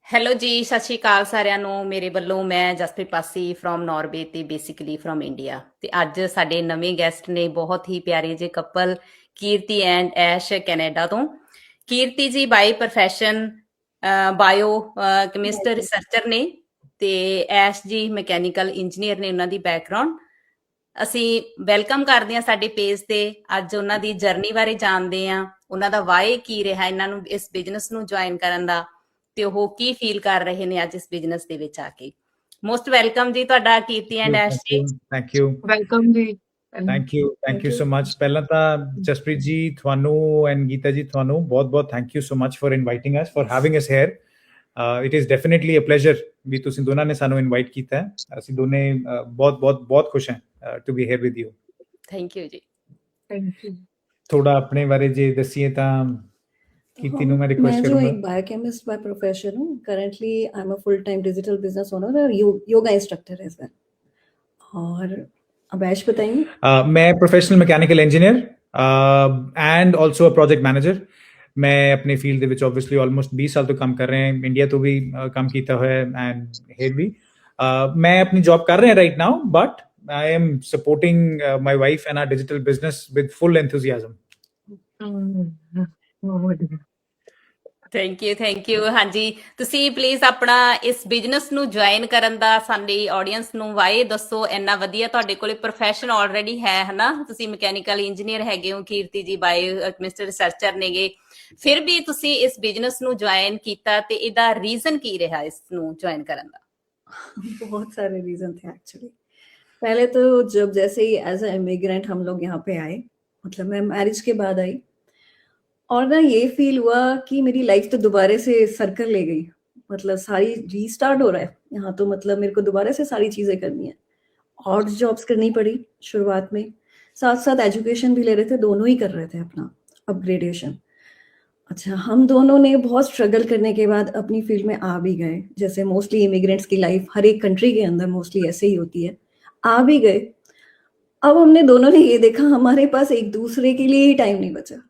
Hello ਜੀ, ਸਤਿ ਸ਼੍ਰੀ ਅਕਾਲ ਸਾਰਿਆਂ ਨੂੰ। ਮੇਰੇ ਵੱਲੋਂ ਮੈਂ ਜਸਪ੍ਰੀਤ ਪਾਸੀ ਫਰੋਮ ਨਾਰਵੇ ਤੇ ਬੇਸਿਕਲੀ ਫਰੋਮ ਇੰਡੀਆ। ਤੇ ਅੱਜ ਸਾਡੇ ਨਵੇਂ ਗੈਸਟ ਨੇ ਬਹੁਤ ਹੀ ਪਿਆਰੇ ਜਿਹੇ couple, Kirti and Ash, Canada ਤੋਂ। Kirti ji by profession biochemist researcher ਨੇ ਤੇ ਐਸ਼ ਜੀ ਮੈਕੈਨੀਕਲ ਇੰਜੀਨੀਅਰ ਨੇ। ਉਹਨਾਂ ਦੀ ਬੈਕਗ੍ਰਾਉਂਡ ਅਸੀਂ ਵੈਲਕਮ ਕਰਦੇ ਹਾਂ ਸਾਡੇ ਪੇਜ ਤੇ। ਅੱਜ ਉਹਨਾਂ ਦੀ ਜਰਨੀ ਬਾਰੇ ਜਾਣਦੇ ਹਾਂ, ਉਹਨਾਂ ਦਾ ਵਾਏ ਕੀ ਰਿਹਾ ਇਹਨਾਂ ਨੂੰ ਇਸ ਬਿਜ਼ਨਸ ਨੂੰ ਜੁਆਇਨ ਕਰਨ ਦਾ, ਤੇ ਉਹ ਕੀ ਫੀਲ ਕਰ ਰਹੇ ਨੇ ਅੱਜ ਇਸ ਬਿਜ਼ਨਸ ਦੇ ਵਿੱਚ ਆ ਕੇ। ਮੋਸਟ ਵੈਲਕਮ ਜੀ ਤੁਹਾਡਾ, ਕੀਰਤੀ ਐਂਡ ਐਸ਼ ਜੀ। ਥੈਂਕ ਯੂ ਵੈਲਕਮ ਜੀ। Thank you so much. ਪਹਿਲਾਂ ਤਾਂ ਜਸਪ੍ਰੀਤ ਜੀ ਤੁਹਾਨੂੰ ਐਂਡ ਗੀਤਾ ਜੀ ਤੁਹਾਨੂੰ ਬਹੁਤ thank you so much for inviting us, for having us here. It is definitely a pleasure ਵੀ ਤੁਸੀਂ ਦੋਨਾਂ ਨੇ ਸਾਨੂੰ ਇਨਵਾਈਟ ਕੀਤਾ ਹੈ। ਅਸੀਂ ਦੋਨੇ ਬਹੁਤ ਖੁਸ਼ ਹਾਂ to be here with you. Thank you ਜੀ। Thank you. ਥੋੜਾ ਆਪਣੇ ਬਾਰੇ ਜੇ ਦੱਸੀਏ ਤਾਂ कीर्ति ਨੂੰ मैं रिक्वेस्ट मैं जो करूंगा। एक बायोकेमिस्ट बाय प्रोफेशन हूँ। Currently I am a full time digital business owner और योगा इंस्ट्रक्टर एज वेल। और अब ऐश बताएंगे। मैं professional mechanical engineer and also a project manager. मैं अपनी फील्ड ਦੇ ਵਿੱਚ obviously almost 20 ਸਾਲ ਤੋਂ ਕੰਮ ਕਰ ਰਿਹਾ ਹਾਂ। ਇੰਡੀਆ ਤੋਂ ਵੀ ਕੰਮ ਕੀਤਾ ਹੋਇਆ ਹੈ ਐਂਡ ਹੇਅਰ ਵੀ। ਮੈਂ ਆਪਣੀ ਜੌਬ ਕਰ ਰਿਹਾ right now, but I am supporting my wife and our digital business with full enthusiasm. Thank you. ਹਾਂਜੀ, ਤੁਸੀਂ ਪਲੀਜ਼ ਆਪਣਾ ਇਸ ਬਿਜ਼ਨਸ ਨੂੰ ਜੁਆਇਨ ਕਰਨ ਦਾ ਸਾਡੀ ਆਡੀਅנס ਨੂੰ ਵਾਏ ਦੱਸੋ। ਇੰਨਾ ਵਧੀਆ ਤੁਹਾਡੇ ਕੋਲੇ ਪ੍ਰੋਫੈਸ਼ਨ ਆਲਰੇਡੀ ਹੈ ਹਨਾ, ਤੁਸੀਂ ਮਕੈਨੀਕਲ ਇੰਜੀਨੀਅਰ ਹੈਗੇ ਹੋ, ਕੀਰਤੀ ਜੀ ਬਾਇਓ ਕੈਮਿਸਟ ਰਿਸਰਚਰ ਨੇਗੇ, ਫਿਰ ਵੀ ਤੁਸੀਂ ਇਸ ਬਿਜ਼ਨਸ ਨੂੰ ਜੁਆਇਨ ਕੀਤਾ ਤੇ ਇਹਦਾ ਰੀਜ਼ਨ ਕੀ ਰਿਹਾ ਇਸ ਨੂੰ ਜੁਆਇਨ ਕਰਨ ਦਾ? बहुत सारे रीजन थे एक्चुअली। पहले तो जब जैसे ही एज ए इमिग्रेंट हम लोग यहाँ पे आए, मतलब मैं मैरिज के बाद आई, और ना ये फील हुआ कि मेरी लाइफ तो दोबारा से सर्कल ले गई। मतलब सारी रीस्टार्ट हो रहा है यहाँ तो। मतलब मेरे को दोबारा से सारी चीजें करनी है। और जॉब्स करनी पड़ी शुरुआत में, साथ साथ एजुकेशन भी ले रहे थे, दोनों ही कर रहे थे अपना अपग्रेडेशन। अच्छा, हम दोनों ने बहुत स्ट्रगल करने के बाद अपनी फील्ड में आ भी गए। जैसे मोस्टली इमिग्रेंट्स की लाइफ हर एक कंट्री के अंदर मोस्टली ऐसे ही होती है, आ भी गए। अब हमने दोनों ने ये देखा हमारे पास एक दूसरे के लिए ही टाइम नहीं बचा।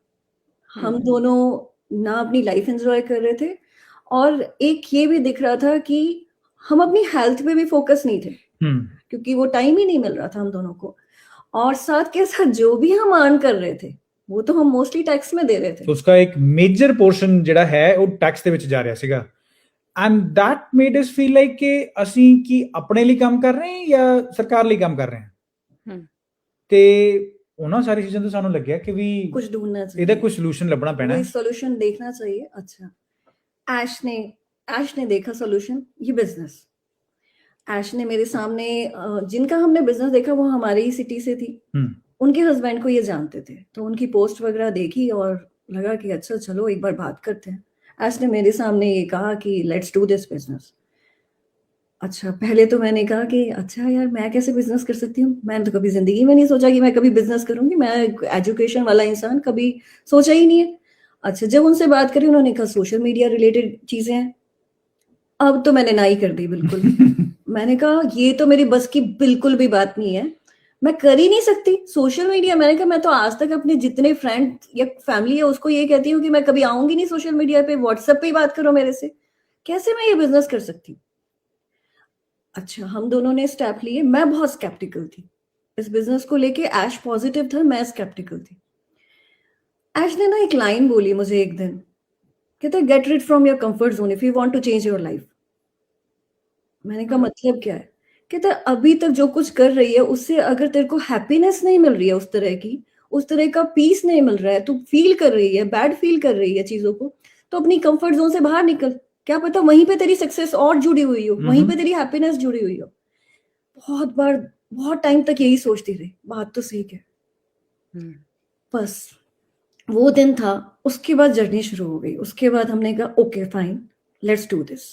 हम दोनों ना अपनी लाइफ एंजॉय कर रहे थे, और एक ये भी दिख रहा था कि हम अपनी हेल्थ पे भी फोकस नहीं थे, क्योंकि वो टाइम ही नहीं मिल रहा था हम दोनों को। और साथ के साथ जो भी हम अर्न कर रहे थे वो तो हम मोस्टली टैक्स में दे रहे थे। उसका एक मेजर पोर्शन ਜਿਹੜਾ ਹੈ ਉਹ ਟੈਕਸ ਦੇ ਵਿੱਚ ਜਾ ਰਿਹਾ ਸੀਗਾ। And that made us feel like ਕਿ ਅਸੀਂ ਕੀ ਆਪਣੇ ਲਈ ਕੰਮ ਕਰ ਰਹੇ ਹਾਂ ਜਾਂ ਸਰਕਾਰ ਲਈ ਕੰਮ ਕਰ ਰਹੇ ਹਾਂ। ਤੇ ਉਹਨਾਂ ਸਾਰੀ ਚੀਜ਼ਾਂ ਤੋਂ ਸਾਨੂੰ ਲੱਗਿਆ ਕਿ ਵੀ कुछ ढूंढना चाहिए, ਇਹਦਾ ਕੋਈ ਸੋਲੂਸ਼ਨ ਲੱਭਣਾ ਪੈਣਾ ਹੈ। कोई सोल्यूशन देखना चाहिए। अच्छा, ऐश ने देखा सोल्यूशन, ये बिजनेस। ऐश ने मेरे सामने जिनका हमने बिजनेस देखा वो हमारी ही सिटी से थी, उनके हस्बैंड को ये जानते थे, तो उनकी पोस्ट वगैरह देखी और लगा कि अच्छा चलो एक बार बात करते हैं। ऐश ने मेरे सामने ये कहा कि लेट्स डू दिस बिजनेस। अच्छा, पहले तो मैंने कहा कि अच्छा यार मैं कैसे बिजनेस कर सकती हूँ, मैंने तो कभी जिंदगी में नहीं सोचा कि मैं कभी बिजनेस करूंगी, मैं एजुकेशन वाला इंसान, कभी सोचा ही नहीं है। अच्छा, जब उनसे बात करी उन्होंने कहा सोशल मीडिया रिलेटेड चीजें हैं। अब तो मैंने ना ही कर दी बिल्कुल। मैंने कहा ये तो मेरी बस की बिल्कुल भी बात नहीं है, मैं कर ही नहीं सकती सोशल मीडिया। मैंने कहा मैं तो आज तक अपने जितने फ्रेंड या फैमिली है उसको ये कहती हूँ कि मैं कभी आऊंगी नहीं सोशल मीडिया पे, व्हाट्सएप पे ही बात करो मेरे से, कैसे मैं ये बिजनेस कर सकती हूँ। अच्छा, हम दोनों ने स्टेप लिए। मैं बहुत स्केप्टिकल थी इस बिजनेस को लेके, ऐश पॉजिटिव था, मैं स्केप्टिकल थी। ऐश ने ना एक लाइन बोली मुझे एक दिन, कहते get rid from your comfort zone if you want to change your life. मैंने कहा मतलब क्या है? कहते अभी तक जो कुछ कर रही है उससे अगर तेरे को हैप्पीनेस नहीं मिल रही है, उस तरह का पीस नहीं मिल रहा है, तू फील कर रही है, बैड फील कर रही है चीजों को, तो अपनी कंफर्ट जोन से बाहर निकल। क्या पता वहीं पे तेरी सक्सेस और जुड़ी हुई हो, वहीं पे तेरी हैप्पीनेस जुड़ी हुई हो। बहुत बार बहुत टाइम तक यही सोचती रही, बात तो सही है। बस वो दिन था, उसके बाद जर्नी शुरू हो गई। उसके बाद हमने कहा okay fine, let's do this.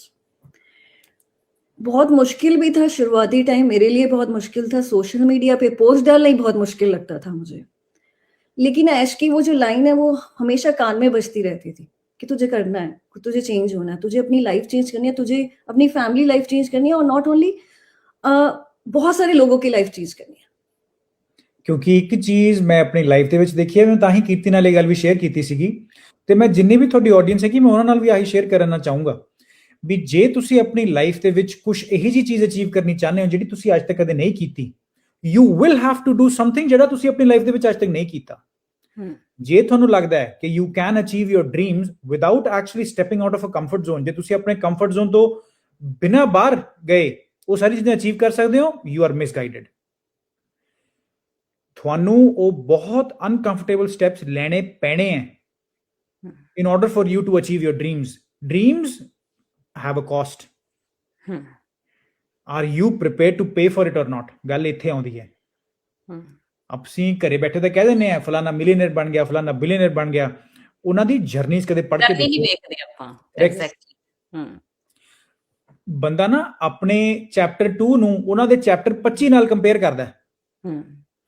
बहुत मुश्किल भी था शुरुआती टाइम, मेरे लिए बहुत मुश्किल था। सोशल मीडिया पे पोस्ट डालना ही बहुत मुश्किल लगता था मुझे, लेकिन ऐश की वो जो लाइन है वो हमेशा कान में बजती रहती थी कि तुझे करना है, तुझे चेंज होना है, तुझे अपनी लाइफ चेंज करनी है, तुझे अपनी फैमिली लाइफ चेंज करनी है, और नॉट ओनली बहुत सारे लोगों की लाइफ चेंज करनी है। ਕਿਉਂਕਿ ਇੱਕ ਚੀਜ਼ ਮੈਂ ਆਪਣੀ ਲਾਈਫ ਦੇ ਵਿੱਚ ਦੇਖੀ ਹੈ, ਮੈਂ ਤਾਂ ਹੀ ਕੀਰਤੀ ਨਾਲ ਇਹ ਗੱਲ ਵੀ ਸ਼ੇਅਰ ਕੀਤੀ ਸੀਗੀ, ਤੇ ਮੈਂ ਜਿੰਨੀ ਵੀ ਤੁਹਾਡੀ ਆਡੀਅנס ਹੈ ਕਿ ਮੈਂ ਉਹਨਾਂ ਨਾਲ ਵੀ ਆਹੀ ਸ਼ੇਅਰ ਕਰਨਾ ਚਾਹੂੰਗਾ ਵੀ ਜੇ ਤੁਸੀਂ ਆਪਣੀ ਲਾਈਫ ਦੇ ਵਿੱਚ ਕੁਝ ਇਹੋ ਜਿਹੀ ਚੀਜ਼ ਅਚੀਵ ਕਰਨੀ ਚਾਹੁੰਦੇ ਹੋ ਜਿਹੜੀ ਤੁਸੀਂ ਅੱਜ ਤੱਕ ਕਦੇ ਨਹੀਂ ਕੀਤੀ, you will have to do something ਜਿਹੜਾ ਤੁਸੀਂ ਆਪਣੀ ਲਾਈਫ ਦੇ ਵਿੱਚ ਅੱਜ ਤੱਕ ਨਹੀਂ ਕੀਤਾ। ਜੇ ਤੁਹਾਨੂੰ ਲੱਗਦਾ ਹੈ ਕਿ you can achieve your dreams without actually stepping out of a comfort zone, ਜੇ ਤੁਸੀਂ ਆਪਣੇ ਕੰਫਰਟ ਜ਼ੋਨ ਤੋਂ ਬਿਨਾਂ ਬਾਹਰ ਗਏ ਉਹ ਸਾਰੀ ਚੀਜ਼ਾਂ ਅਚੀਵ ਕਰ ਸਕਦੇ ਹੋ, ਯੂ ਆਰ ਮਿਸਗਾਈਡਡ। ਤੁਹਾਨੂੰ ਉਹ ਬਹੁਤ ਅਨਕੰਫਰਟੇਬਲ ਸਟੈਪਸ ਲੈਣੇ ਪੈਣੇ ਹੈ in order for you to achieve your dreams. Dreams have a cost. Are you prepared to pay for it or not? ਗੱਲ ਇੱਥੇ ਆਉਂਦੀ ਹੈ। ਅਸੀਂ ਘਰੇ ਬੈਠੇ ਤਾਂ ਕਹਿ ਦਿੰਦੇ ਆ ਫਲਾਣਾ ਮਿਲੀਅਨਰ ਬਣ ਗਿਆ, ਫਲਾਣਾ ਬਿਲੀਅਨਰ ਬਣ ਗਿਆ, ਉਹਨਾਂ ਦੀ ਜਰਨੀਜ਼ ਕਦੇ ਪੜ੍ਹ ਕੇ ਨਹੀਂ ਵੇਖਦੇ ਆਪਾਂ। ਐਗਜ਼ੈਕਟਲੀ। ਬੰਦਾ ਨਾ ਆਪਣੇ ਚੈਪਟਰ 2 ਨੂੰ ਉਹਨਾਂ ਦੇ ਚੈਪਟਰ 25 ਨਾਲ ਕੰਪੇਅਰ ਕਰਦਾ ਹੈ।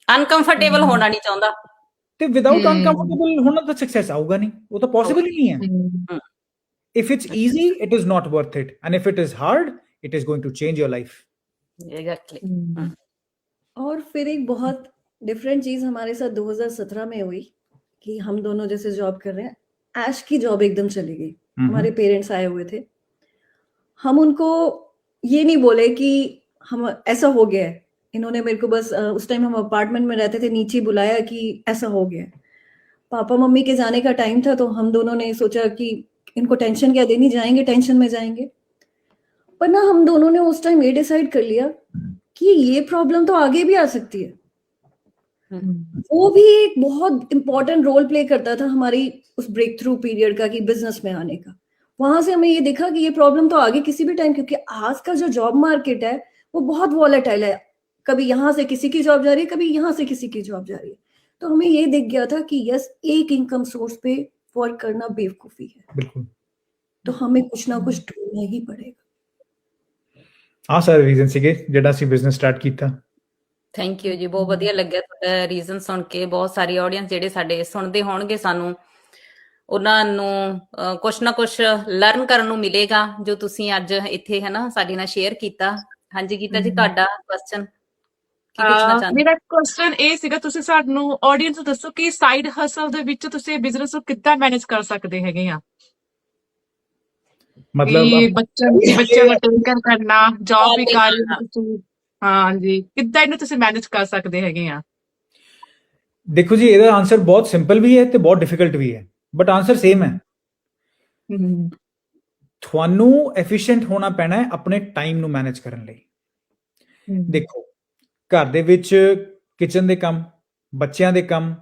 ਅਨਕੰਫਰਟੇਬਲ ਹੋਣਾ ਨਹੀਂ ਚਾਹੁੰਦਾ ਤੇ ਵਿਦਆਊਟ ਅਨਕੰਫਰਟੇਬਲ ਹੋਣਾ ਤਾਂ ਸਕਸੈਸ ਆਊਗਾ ਨਹੀਂ, ਉਹ ਤਾਂ ਪੋਸੀਬਲ ਹੀ ਨਹੀਂ ਹੈ। if it's easy it is not worth it, and if it is hard it is going to change your life. Exactly. और फिर एक बहुत डिफरेंट चीज हमारे साथ 2017 में हुई कि हम दोनों जैसे जॉब कर रहे हैं, ऐश की जॉब एकदम चली गई। हमारे पेरेंट्स आए हुए थे, हम उनको ये नहीं बोले कि हम ऐसा हो गया है, इन्होंने मेरे को बस उस टाइम हम अपार्टमेंट में रहते थे, नीचे बुलाया कि ऐसा हो गया है। पापा मम्मी के जाने का टाइम था तो हम दोनों ने सोचा कि इनको टेंशन क्या देनी, जाएंगे टेंशन में जाएंगे। पर ना हम दोनों ने उस टाइम ये डिसाइड कर लिया कि ये प्रॉब्लम तो आगे भी आ सकती है। वो भी एक बहुत इंपॉर्टेंट रोल प्ले करता था हमारी उस ब्रेक थ्रू पीरियड का, कि बिजनेस में आने का। वहां से हमें ये देखा कि ये प्रॉब्लम तो आगे किसी भी टाइम, क्योंकि आज का जो जॉब मार्केट है वो बहुत वॉलेटाइल है, कभी यहाँ से किसी की जॉब जा रही है, कभी यहाँ से किसी की जॉब जा रही है। तो हमें ये दिख गया था कि यस, एक इनकम सोर्स पे वर्क करना बेवकूफी है। बिल्कुल। तो हमें कुछ ना कुछ ढूंढना ही पड़ेगा। ਆ ਸਾਰੇ ਰੀਜ਼ਨ ਸੀਗੇ ਜਿਹੜਾ ਅਸੀਂ ਬਿਜ਼ਨਸ ਸਟਾਰਟ ਕੀਤਾ। ਥੈਂਕ ਯੂ ਜੀ, ਬਹੁਤ ਵਧੀਆ ਲੱਗਿਆ ਤੁਹਾਡਾ ਰੀਜ਼ਨ ਸੁਣ ਕੇ। ਬਹੁਤ ਸਾਰੀ ਆਡੀਅנס ਜਿਹੜੇ ਸਾਡੇ ਸੁਣਦੇ ਹੋਣਗੇ ਸਾਨੂੰ, ਉਹਨਾਂ ਨੂੰ ਕੁਛ ਨਾ ਕੁਛ ਲਰਨ ਕਰਨ ਨੂੰ ਮਿਲੇਗਾ ਜੋ ਤੁਸੀਂ ਅੱਜ ਇੱਥੇ ਹੈ ਨਾ ਸਾਡੇ ਨਾਲ ਸ਼ੇਅਰ ਕੀਤਾ। ਹਾਂਜੀ ਗੀਤਾ ਜੀ, ਤੁਹਾਡਾ ਕੁਐਸਚਨ ਕੀ ਪੁੱਛਣਾ ਚਾਹੁੰਦੇ? ਮੇਰਾ ਕੁਐਸਚਨ ਇਹ ਸੀਗਾ, ਤੁਸੀਂ ਸਾਨੂੰ ਆਡੀਅנס ਨੂੰ ਦੱਸੋ ਕਿ ਸਾਈਡ ਹਸਲ ਦੇ ਵਿੱਚ ਤੁਸੀਂ ਬਿਜ਼ਨਸ ਨੂੰ ਕਿੱਦਾਂ ਮੈਨੇਜ ਕਰ ਸਕਦੇ ਹੈਗੇ ਆ? ਮਤਲਬ ਬੱਚਿਆਂ ਨੂੰ ਟੇਕ ਕੇਅਰ ਕਰਨਾ, ਜੌਬ ਵੀ ਕਰ ਰਹੇ ਹੋ ਤੁਸੀਂ, ਹਾਂਜੀ, ਕਿੱਦਾਂ ਇਹਨੂੰ ਤੁਸੀਂ ਮੈਨੇਜ ਕਰ ਸਕਦੇ ਹੈਗੇ ਆ? ਦੇਖੋ ਜੀ, ਇਹਦਾ ਆਨਸਰ ਬਹੁਤ ਸਿੰਪਲ ਵੀ ਹੈ ਤੇ ਬਹੁਤ ਡਿਫਿਕਲਟ ਵੀ ਹੈ, ਬਟ ਆਨਸਰ ਸੇਮ ਹੈ। ਤੁਹਾਨੂੰ ਐਫੀਸ਼ੀਐਂਟ ਹੋਣਾ ਪੈਣਾ ਹੈ ਆਪਣੇ ਟਾਈਮ ਨੂੰ ਮੈਨੇਜ ਕਰਨ ਲਈ। ਦੇਖੋ, ਘਰ ਦੇ ਵਿੱਚ ਕਿਚਨ ਦੇ ਕੰਮ, ਬੱਚਿਆਂ ਦੇ ਕੰਮ,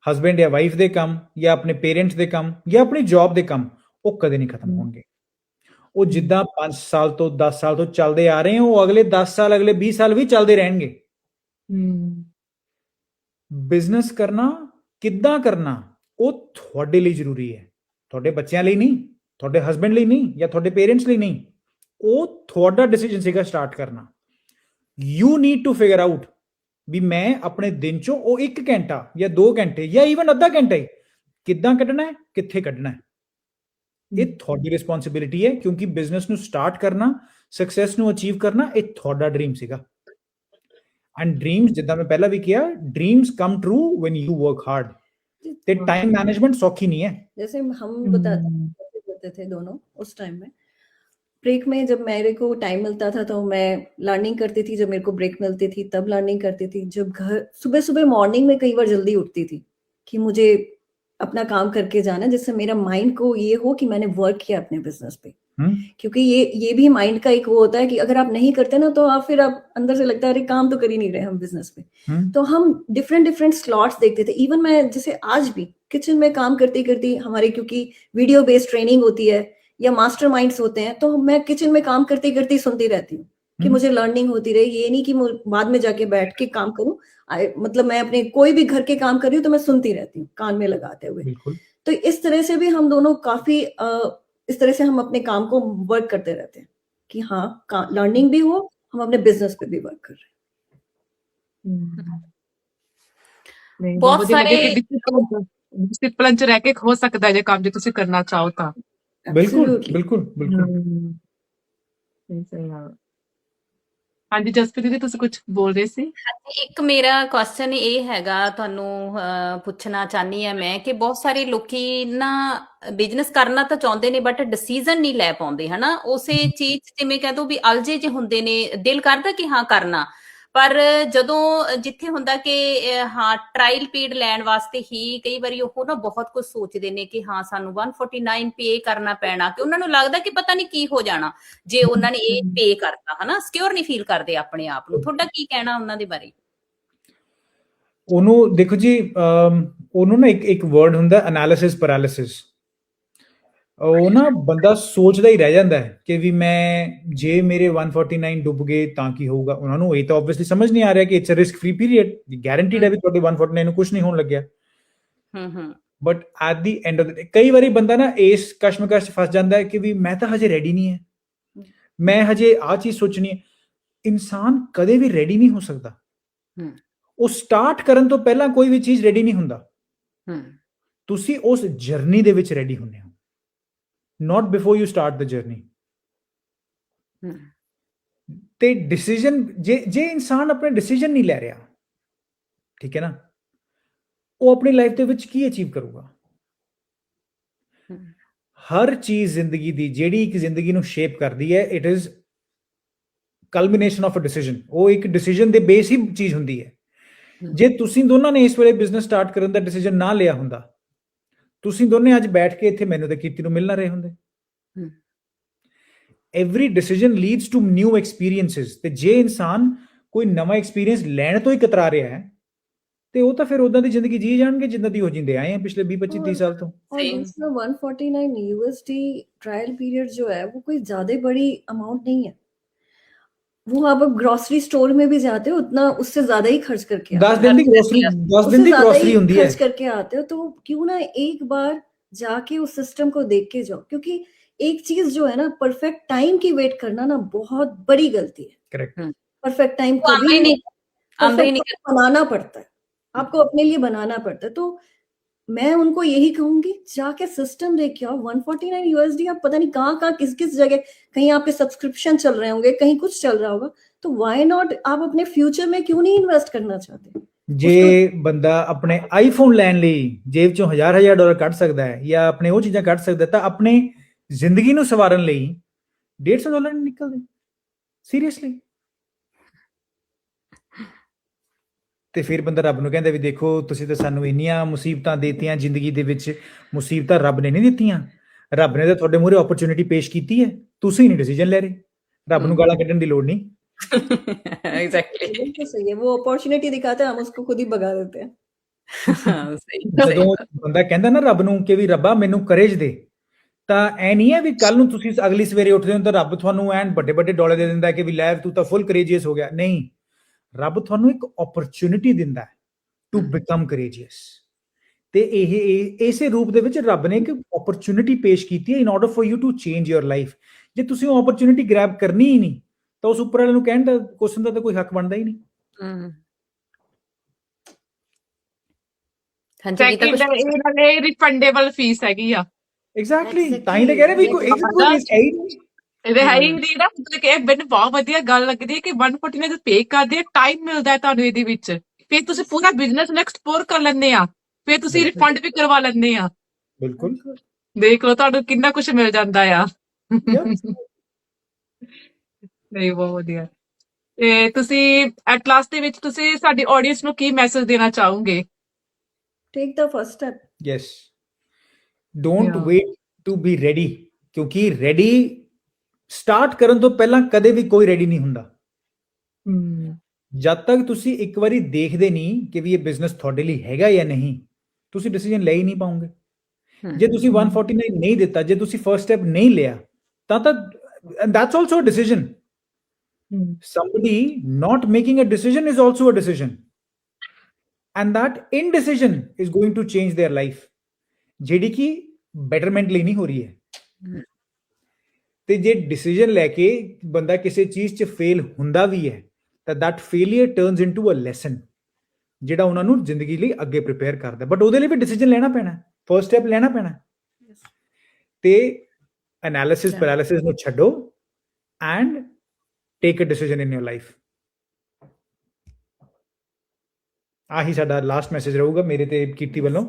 ਹਸਬੈਂਡ ਜਾਂ ਵਾਈਫ ਦੇ ਕੰਮ, ਜਾਂ ਆਪਣੇ ਪੇਰੈਂਟਸ ਦੇ ਕੰਮ, ਜਾਂ ਆਪਣੀ ਜੌਬ ਦੇ ਕੰਮ, ਉਹ ਕਦੇ ਨਹੀਂ ਖਤਮ ਹੋਣਗੇ। ਉਹ ਜਿੱਦਾਂ 5 ਸਾਲ ਤੋਂ 10 ਸਾਲ ਤੋਂ ਚੱਲਦੇ ਆ ਰਹੇ ਆ, ਉਹ ਅਗਲੇ 10 ਸਾਲ, ਅਗਲੇ 20 ਸਾਲ ਵੀ ਚੱਲਦੇ ਰਹਿਣਗੇ। ਬਿਜ਼ਨਸ ਕਰਨਾ ਕਿੱਦਾਂ ਕਰਨਾ, ਉਹ ਤੁਹਾਡੇ ਲਈ ਜ਼ਰੂਰੀ ਹੈ, ਤੁਹਾਡੇ ਬੱਚਿਆਂ ਲਈ ਨਹੀਂ, ਤੁਹਾਡੇ ਹਸਬੈਂਡ ਲਈ ਨਹੀਂ, ਜਾਂ ਤੁਹਾਡੇ ਪੇਰੈਂਟਸ ਲਈ ਨਹੀਂ। ਉਹ ਤੁਹਾਡਾ ਡਿਸੀਜਨ ਸੀਗਾ ਸਟਾਰਟ ਕਰਨਾ। You need to figure out ਵੀ ਮੈਂ ਆਪਣੇ ਦਿਨ ਚੋਂ ਉਹ 1 ਘੰਟਾ ਜਾਂ 2 ਘੰਟੇ ਜਾਂ ਈਵਨ ਅੱਧਾ ਘੰਟਾ ਹੀ ਕਿੱਦਾਂ ਕੱਢਣਾ ਹੈ, ਕਿੱਥੇ ਕੱਢਣਾ ਹੈ। ਇਹ ਤੁਹਾਡੀ ਰਿਸਪੌਂਸਿਬਿਲਿਟੀ ਹੈ, ਕਿਉਂਕਿ ਬਿਜ਼ਨਸ ਨੂੰ ਸਟਾਰਟ ਕਰਨਾ, ਸਕਸੈਸ ਨੂੰ ਅਚੀਵ ਕਰਨਾ, ਇਹ ਤੁਹਾਡਾ ਡ੍ਰੀਮ ਸੀਗਾ। ਐਂਡ ਡ੍ਰੀਮਸ, ਜਿੱਦਾਂ ਮੈਂ ਪਹਿਲਾਂ ਵੀ ਕਿਹਾ, dreams come true when you work hard. ਤੇ ਟਾਈਮ ਮੈਨੇਜमेंट ਸੌਖੀ नहीं है। जैसे हम बताते थे दोनों उस टाइम में, ब्रेक में जब मेरे को टाइम मिलता था तो मैं लर्निंग करती थी, जब मेरे को ब्रेक मिलती थी तब लर्निंग करती थी। जब घर सुबह सुबह मॉर्निंग में कई बार जल्दी उठती थी कि मुझे अपना काम करके जाना, जिससे मेरा माइंड को ये हो कि मैंने वर्क किया अपने बिजनेस पे। क्योंकि ये भी माइंड का एक वो होता है कि अगर आप नहीं करते ना तो आप फिर आप अंदर से लगता है अरे काम तो कर ही नहीं रहे हम बिजनेस पे। तो हम डिफरेंट स्लॉट्स देखते थे। इवन मैं जैसे आज भी किचन में काम करती करती, हमारी क्योंकि वीडियो बेस्ड ट्रेनिंग होती है या मास्टरमाइंड्स होते हैं, तो मैं किचन में काम करती करती सुनती रहती हूँ कि मुझे लर्निंग होती रहे। ये नहीं कि बाद में जाके बैठ के काम करूं, मतलब मैं अपने कोई भी घर के काम कर रही हूँ तो मैं सुनती रहती हूँ कान में लगाते हुए। तो इस तरह से भी हम दोनों काफी इस तरह से हम अपने काम को वर्क करते रहते हैं कि हाँ, लर्निंग भी हो, हम अपने बिजनेस पे भी वर्क कर रहे हैं। बहुत सारे डिसिप्लिन ਚ ਰਹਿ ਕੇ ਹੋ ਸਕਦਾ ਜੇ ਕੰਮ ਜੇ ਤੁਸੀਂ ਕਰਨਾ ਚਾਹੋ ਤਾਂ। ਬਿਲਕੁਲ ਬਿਲਕੁਲ ਬਿਲਕੁਲ। ਹਾਂਜੀ ਜਸਪ੍ਰੀਤ ਦੀਦੀ ਤੁਸੀਂ ਕੁਝ ਬੋਲ ਰਹੇ ਸੀ। ਇੱਕ ਮੇਰਾ ਕੁਐਸਚਨ ਇਹ ਹੈਗਾ ਤੁਹਾਨੂੰ ਪੁੱਛਣਾ ਚਾਹਨੀ ਆ ਮੈਂ ਕਿ ਬਹੁਤ ਸਾਰੇ ਲੋਕੀ ਨਾ ਬਿਜ਼ਨਸ ਕਰਨਾ ਤਾਂ ਚਾਹੁੰਦੇ ਨੇ ਬਟ ਡਿਸੀਜਨ ਨਹੀਂ ਲੈ ਪਾਉਂਦੇ ਹਨਾ ਉਸੇ ਚੀਜ਼ 'ਚ ਜਿਵੇਂ ਕਹਿ ਦੋ ਵੀ ਅਲਝੇ ਜਿਹੇ ਹੁੰਦੇ ਨੇ ਦਿਲ ਕਰਦਾ ਕਿ ਹਾਂ ਕਰਨਾ ਪਰ ਜਦੋਂ ਜਿੱਥੇ ਹੁੰਦਾ ਕਿ ਹਾਂ ਟਰਾਇਲ ਪੀਰੀਅਡ ਲੈਣ ਵਾਸਤੇ ਹੀ ਕਈ ਵਾਰੀ ਉਹ ਨਾ ਬਹੁਤ ਕੁਝ ਸੋਚਦੇ ਨੇ ਕਿ ਹਾਂ ਸਾਨੂੰ 149 ਪੇ ਕਰਨਾ ਪੈਣਾ ਕਿ ਉਹਨਾਂ ਨੂੰ ਲੱਗਦਾ ਕਿ ਪਤਾ ਨਹੀਂ ਕੀ ਹੋ ਜਾਣਾ ਜੇ ਉਹਨਾਂ ਨੇ ਇਹ ਪੇ ਕਰਤਾ ਹਨਾ ਸਿਕਿਉਰ ਨਹੀਂ ਫੀਲ ਕਰਦੇ ਆਪਣੇ ਆਪ ਨੂੰ ਤੁਹਾਡਾ ਕੀ ਕਹਿਣਾ ਉਹਨਾਂ ਦੇ ਬਾਰੇ ਉਹਨੂੰ ਦੇਖੋ ਜੀ ਉਹਨੂੰ ਨਾ ਇੱਕ ਵਰਡ ਹੁੰਦਾ ਐਨਾਲਿਸਿਸ ਪੈਰਾਲਿਸਿਸ ਉਹ ਨਾ ਬੰਦਾ ਸੋਚਦਾ ਹੀ ਰਹਿ ਜਾਂਦਾ ਹੈ ਕਿ ਵੀ ਮੈਂ ਜੇ ਮੇਰੇ 149 ਡੁੱਬ ਗਏ ਤਾਂ ਕੀ ਹੋਊਗਾ ਉਹਨਾਂ ਨੂੰ ਇਹ ਤਾਂ ਆਬਵੀਅਸਲੀ ਸਮਝ ਨਹੀਂ ਆ ਰਿਹਾ ਕਿ it's a risk free period guaranteed ਹੈ ਵੀ ਤੁਹਾਡੇ 149 ਨੂੰ ਕੁਝ ਨਹੀਂ ਹੋਣ ਲੱਗਿਆ but at the end of the day ਕਈ ਵਾਰੀ ਬੰਦਾ ਨਾ ਇਸ ਕਸ਼ਮਕਸ਼ 'ਚ ਫਸ ਜਾਂਦਾ ਹੈ ਕਿ ਵੀ ਮੈਂ ਤਾਂ ਹਜੇ ਰੈਡੀ ਨਹੀਂ ਹੈ ਮੈਂ ਹਜੇ ਆਹ ਚੀਜ਼ ਸੋਚਣੀ ਹੈ ਇਨਸਾਨ ਕਦੇ ਵੀ ਰੈਡੀ ਨਹੀਂ ਹੋ ਸਕਦਾ ਉਹ ਸਟਾਰਟ ਕਰਨ ਤੋਂ ਪਹਿਲਾਂ ਕੋਈ ਵੀ ਚੀਜ਼ ਰੈਡੀ ਨਹੀਂ ਹੁੰਦਾ ਤੁਸੀਂ ਉਸ ਜਰਨੀ ਦੇ ਵਿੱਚ ਰੈਡੀ ਹੁੰਦੇ ਹੋ not before you start the journey ਤੇ ਡਿਸੀਜਨ ਜੇ ਇਨਸਾਨ ਆਪਣੇ ਡਿਸੀਜਨ ਨਹੀਂ ਲੈ ਰਿਹਾ ਠੀਕ ਹੈ ਨਾ ਉਹ ਆਪਣੀ ਲਾਈਫ ਦੇ ਵਿੱਚ ਕੀ ਅਚੀਵ ਕਰੂਗਾ ਹਰ ਚੀਜ਼ ਜ਼ਿੰਦਗੀ ਦੀ ਜਿਹੜੀ ਇੱਕ ਜ਼ਿੰਦਗੀ ਨੂੰ ਸ਼ੇਪ ਕਰਦੀ ਹੈ it is culmination of a decision ਉਹ ਇੱਕ ਡਿਸੀਜਨ ਦੇ ਬੇਸ ਹੀ ਚੀਜ਼ ਹੁੰਦੀ ਹੈ ਜੇ ਤੁਸੀਂ ਦੋਨਾਂ ਨੇ ਇਸ ਵੇਲੇ ਬਿਜ਼ਨਸ ਸਟਾਰਟ ਕਰਨ ਦਾ ਡਿਸੀਜਨ ਨਾ ਲਿਆ ਹੁੰਦਾ ਤੁਸੀਂ ਦੋਨੇ ਅੱਜ ਬੈਠ ਕੇ ਇੱਥੇ ਮੈਨੂੰ ਤੇ ਕੀਰਤੀ ਨੂੰ ਮਿਲ ਨਾ ਰਹੇ ਹੁੰਦੇ every decision leads to new experiences ਤੇ ਜੇ ਇਨਸਾਨ ਕੋਈ ਨਵਾਂ ਐਕਸਪੀਰੀਐਂਸ ਲੈਣ ਤੋਂ ਹੀ ਕਤਰਾ ਰਿਹਾ ਹੈ ਤੇ ਉਹ ਤਾਂ ਫਿਰ ਉਦਾਂ ਦੀ ਜ਼ਿੰਦਗੀ ਜੀ ਜਾਣਗੇ ਜਿੱਦਾਂ ਦੀ ਉਹ ਜਿੰਦੇ ਆਏ ਆ ਪਿਛਲੇ 20-25-30 साल ਤੋਂ और दूसरा 149 USD ट्रायल पीरियड जो है वो कोई ज्यादा बड़ी अमाउंट नहीं है वो आप ग्रोसरी स्टोर में भी जाते हो उतना उससे ज्यादा ही खर्च करके 10 दिन ਦੀ ਗ੍ਰੋਸਰੀ 10 ਦਿਨ ਦੀ ਗ੍ਰੋਸਰੀ ਹੁੰਦੀ ਹੈ खर्च करके आते हो तो क्यों ना एक बार जाके उस सिस्टम को देख के जाओ क्योंकि एक चीज जो है ना परफेक्ट टाइम की वेट करना ना बहुत बड़ी गलती है करेक्ट परफेक्ट टाइम कभी नहीं बनाना पड़ता है आपको अपने लिए बनाना पड़ता है तो मैं उनको यही कहूंगी जाके सिस्टम देख आओ 149 USD आप पता नहीं कहाँ किस जगह कहीं आपके सब्सक्रिप्शन चल रहे होंगे कहीं कुछ चल रहा होगा तो व्हाई नॉट आप अपने फ्यूचर में क्यों नहीं इन्वेस्ट करना चाहते ਜੇ ਬੰਦਾ ਆਪਣੇ ਆਈਫੋਨ ਲੈਣ ਲਈ ਜੇਬ ਚੋਂ $1000 ਕੱਢ ਸਕਦਾ ਹੈ ਜਾਂ ਆਪਣੇ ਉਹ ਚੀਜ਼ਾਂ ਕੱਢ ਸਕਦਾ ਤਾਂ ਆਪਣੇ ਜ਼ਿੰਦਗੀ ਨੂੰ ਸਵਾਰਨ ਲਈ $150 ਨਹੀਂ ਨਿਕਲਦੇ ਸੀਰੀਅਸਲੀ ਤੇ ਫਿਰ ਬੰਦਾ ਰੱਬ ਨੂੰ ਕਹਿੰਦਾ ਵੀ ਦੇਖੋ ਤੁਸੀਂ ਤਾਂ ਸਾਨੂੰ ਇੰਨੀਆਂ ਮੁਸੀਬਤਾਂ ਦਿੱਤੀਆਂ ਜ਼ਿੰਦਗੀ ਦੇ ਵਿੱਚ ਮੁਸੀਬਤਾਂ ਰੱਬ ਨੇ ਨਹੀਂ ਦਿੱਤੀਆਂ ਰੱਬ ਨੇ ਤਾਂ ਤੁਹਾਡੇ ਮੂਹਰੇ ਓਪਰਚੁਨਿਟੀ ਪੇਸ਼ ਕੀਤੀ ਹੈ ਤੁਸੀਂ ਨਹੀਂ ਡਿਸੀਜਨ ਲੈ ਰਹੇ ਰੱਬ ਨੂੰ ਗਾਲਾਂ ਕੱਢਣ ਦੀ ਲੋੜ ਨਹੀਂ एग्जैक्टली बिल्कुल सही है वो अपॉर्चुनिटी दिखाते हैं हम उसको खुद ही भगा देते हैं ਜਦੋਂ ਬੰਦਾ ਕਹਿੰਦਾ ਨਾ ਰੱਬ ਨੂੰ ਕਿ ਵੀ ਰੱਬਾ ਮੈਨੂੰ ਕਰੇਜ ਦੇ ਤਾਂ ਐ ਨਹੀਂ ਹੈ ਵੀ ਕੱਲ ਨੂੰ ਤੁਸੀਂ ਅਗਲੀ ਸਵੇਰੇ ਉੱਠਦੇ ਹੋ ਤਾਂ ਰੱਬ ਤੁਹਾਨੂੰ ਐਨ ਵੱਡੇ ਵੱਡੇ ਡੋਲੇ ਦੇ ਦਿੰਦਾ ਕਿ ਵੀ ਲੈ ਤੂੰ ਤਾਂ ਫੁੱਲ ਕਰੇਜੀਅਸ ਹੋ ਗਿਆ ਨਹੀਂ ਰੱਬ ਤੁਹਾਨੂੰ ਇੱਕ ਓਪਰਚੁਨਿਟੀ ਦਿੰਦਾ ਹੈ ਟੂ ਬਿਕਮ ਕਰੇਜੀਅਸ ਤੇ ਇਹ ਇਸੇ ਰੂਪ ਦੇ ਵਿੱਚ ਰੱਬ ਨੇ ਇੱਕ ਓਪਰਚੁਨਿਟੀ ਪੇਸ਼ ਕੀਤੀ ਹੈ in order for you to change your life ਜੇ ਤੁਸੀਂ ਉਹ ਓਪਰਚੁਨਿਟੀ ਗ੍ਰੈਬ ਕਰਨੀ ਹੀ ਨਹੀਂ ਤਾਂ ਉਸ ਉੱਪਰ ਵਾਲੇ ਨੂੰ ਕਹਿਣ ਦਾ ਕੁਐਸਚਨ ਦਾ ਤਾਂ ਕੋਈ ਹੱਕ ਬਣਦਾ ਹੀ ਨਹੀਂ ਇਹਨਾਂ ਨੇ ਰਿਫੰਡੇਬਲ ਫੀਸ ਹੈਗੀ ਆ ਐਗਜ਼ੈਕਟਲੀ ਤਾਂ ਹੀ ਤਾਂ ਕਹਿ ਰਹੇ ਵੀ ਕੋਈ ਇਹਦੇ ਹੈ ਹੀ ਨਹੀਂ ਨਾ ਮਤਲਬ ਕਿ ਮੈਨੂੰ ਬਹੁਤ ਵਧੀਆ ਗੱਲ ਲੱਗਦੀ ਹੈ ਕਿ 149 ਪੇ ਕਰਦੇ ਟਾਈਮ ਮਿਲਦਾ ਹੈ ਤੁਹਾਨੂੰ ਇਹਦੇ ਵਿੱਚ ਫਿਰ ਤੁਸੀਂ ਪੂਰਾ ਬਿਜ਼ਨਸ ਨੂੰ ਐਕਸਪਲੋਰ ਕਰ ਲੈਂਦੇ ਆ ਫਿਰ ਤੁਸੀਂ ਰਿਫੰਡ ਵੀ ਕਰਵਾ ਲੈਂਦੇ ਆ ਬਿਲਕੁਲ ਦੇਖ ਲਓ ਤੁਹਾਨੂੰ ਕਿੰਨਾ ਕੁਝ ਮਿਲ ਜਾਂਦਾ ਆ ਨਹੀਂ ਬਹੁਤ ਵਧੀਆ ਤੇ ਤੁਸੀਂ ਐਟ ਲਾਸਟ ਦੇ ਵਿੱਚ ਤੁਸੀਂ ਸਾਡੀ ਆਡੀਅנס ਨੂੰ ਕੀ ਮੈਸੇਜ ਦੇਣਾ ਚਾਹੋਗੇ take the first step yes don't Yeah. wait to be ready ਕਿਉਂਕਿ ਰੈਡੀ ਸਟਾਰਟ ਕਰਨ ਤੋਂ ਪਹਿਲਾਂ ਕਦੇ ਵੀ ਕੋਈ ਰੈਡੀ ਨਹੀਂ ਹੁੰਦਾ ਜਦ ਤੱਕ ਤੁਸੀਂ ਇੱਕ ਵਾਰੀ ਦੇਖਦੇ ਨਹੀਂ ਕਿ ਵੀ ਇਹ ਬਿਜ਼ਨਸ ਤੁਹਾਡੇ ਲਈ ਹੈਗਾ ਜਾਂ ਨਹੀਂ ਤੁਸੀਂ ਡਿਸੀਜਨ ਲੈ ਹੀ ਨਹੀਂ ਪਾਉਂਗੇ ਜੇ ਤੁਸੀਂ 149 ਨਹੀਂ ਦਿੱਤਾ ਜੇ ਤੁਸੀਂ ਫਰਸਟ ਸਟੈਪ ਨਹੀਂ ਲਿਆ ਤਾਂ that's also a decision somebody not making a decision is also a decision and that indecision is going to change their life ਜਿਹੜੀ ਕਿ ਬੈਟਰਮੈਂਟ ਲਈ ਨਹੀਂ ਹੋ ਰਹੀ ਹੈ ਤੇ ਜੇ ਡਿਸੀਜਨ ਲੈ ਕੇ ਬੰਦਾ ਕਿਸੇ ਚੀਜ਼ 'ਚ ਫੇਲ ਹੁੰਦਾ ਵੀ ਹੈ ਤਾਂ that failure turns into a lesson ਜਿਹੜਾ ਉਹਨਾਂ ਨੂੰ ਜ਼ਿੰਦਗੀ ਲਈ ਅੱਗੇ ਪ੍ਰਿਪੇਅਰ ਕਰਦਾ ਬਟ ਉਹਦੇ ਲਈ ਵੀ ਡਿਸੀਜਨ ਲੈਣਾ ਪੈਣਾ ਫਰਸਟ ਸਟੈਪ ਲੈਣਾ ਪੈਣਾ ਤੇ ਐਨਾਲਿਸਿਸ ਪੈਰਾਲਿਸਿਸ ਨੂੰ ਛੱਡੋ and take a decision in your life. ਆਹੀ ਸਾਡਾ ਲਾਸਟ ਮੈਸੇਜ ਰਹੂਗਾ ਮੇਰੇ ਤੇ ਕੀਰਤੀ ਵੱਲੋਂ।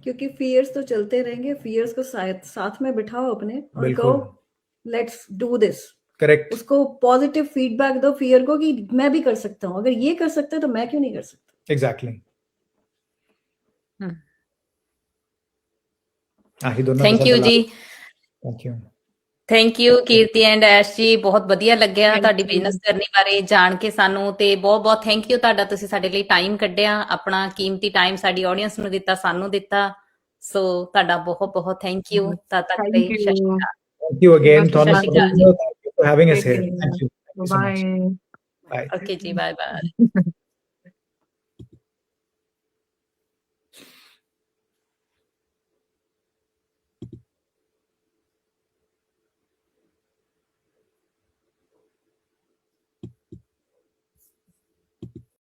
क्योंकि फियर्स तो चलते रहेंगे, फियर्स को साथ में बिठाओ अपने और बिल्कुल। कहो लेट्स डू दिस। करेक्ट। उसको पॉजिटिव फीडबैक दो फियर को कि मैं भी कर सकता हूँ, अगर ये कर सकते हैं तो मैं क्यों नहीं कर सकता। एग्जैक्टली। ਆਹੀ ਦੋਨੋਂ। ਥੈਂਕ ਯੂ ਜੀ। Thank you. Thank you Kirti and ਐਸ਼ ਜੀ, ਬਹੁਤ ਵਧੀਆ ਲੱਗਿਆ Thank ਤੁਹਾਡੀ you. ਬਿਜ਼ਨਸ ਜਰਨੀ ਬਾਰੇ ਜਾਣ ਕੇ ਸਾਨੂੰ, ਤੇ ਬਹੁਤ ਬਹੁਤ ਥੈਂਕ ਯੂ ਤੁਹਾਡਾ, ਤੁਸੀਂ ਸਾਡੇ ਲਈ ਟਾਈਮ ਕੱਢਿਆ, ਆਪਣਾ ਕੀਮਤੀ ਟਾਈਮ ਸਾਡੀ ਆਡੀਅנס ਨੂੰ ਦਿੱਤਾ, ਸਾਨੂੰ ਦਿੱਤਾ। ਸੋ ਤੁਹਾਡਾ ਬਹੁਤ ਬਹੁਤ ਥੈਂਕ ਯੂ। ਤਦ ਤੱਕ Thank ਲਈ ਸਤਿ ਸ਼੍ਰੀ you. Akal. Thank you again, Thank Thomas. you. Thank you for having us Take here. care. Thank you. Thank you so much. Bye. Bye. Okay ਜੀ, ਬਾਏ ਬਾਏ।